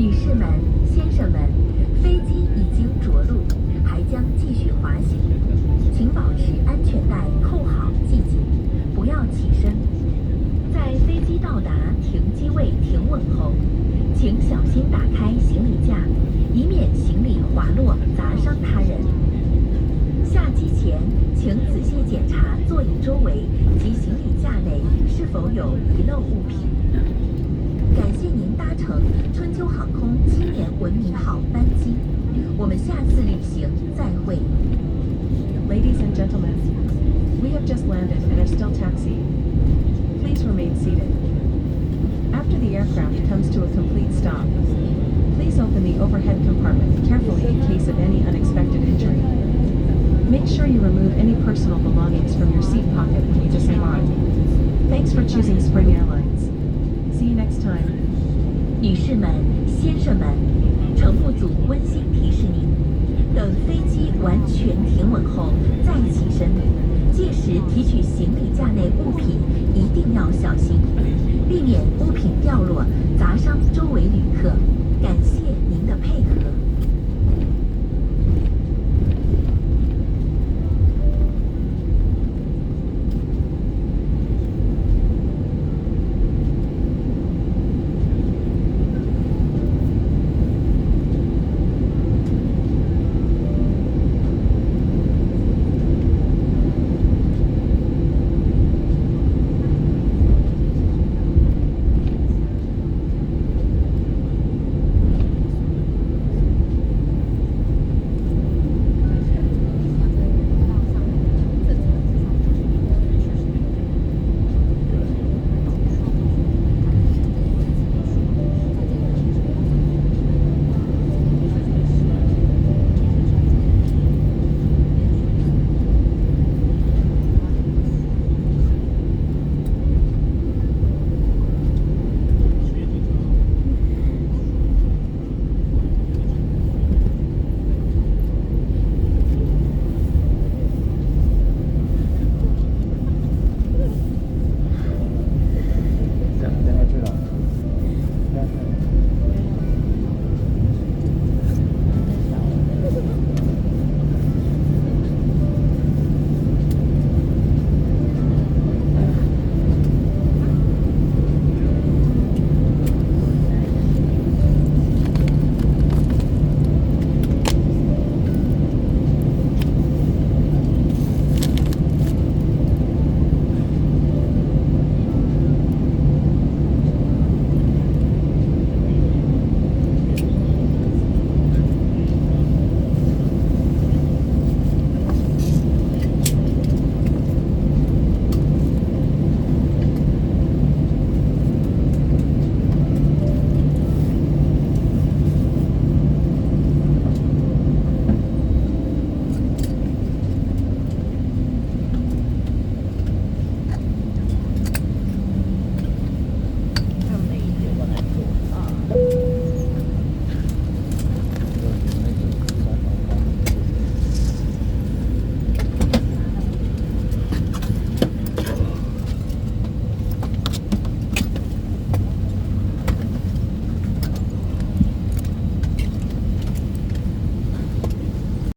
女士们、先生们，飞机已经着陆，还将继续滑行，请保持安全带扣好系紧，不要起身。在飞机到达停机位停稳后，请小心打开行李架，以免行李滑落砸伤他人。下机前，请仔细检查座椅周围及行李架内是否有遗漏物品。感谢您搭乘春秋航空青年文明号班机，我们下次旅行再会。Ladies and gentlemen, we have just landed and are still taxiing. Please remain seated. After the aircraft comes to a complete stop, please open the overhead compartment carefully in case of any unexpected injury. Make sure you remove any personal belongings from your seat pocket when you disembark. Thanks for choosing Spring Airlines. See you next time. 女士们、先生们，乘务组温馨提示您，等飞机完全停稳后再起身，届时提取行李架内物品一定要小心，避免物品掉落砸伤周围旅客。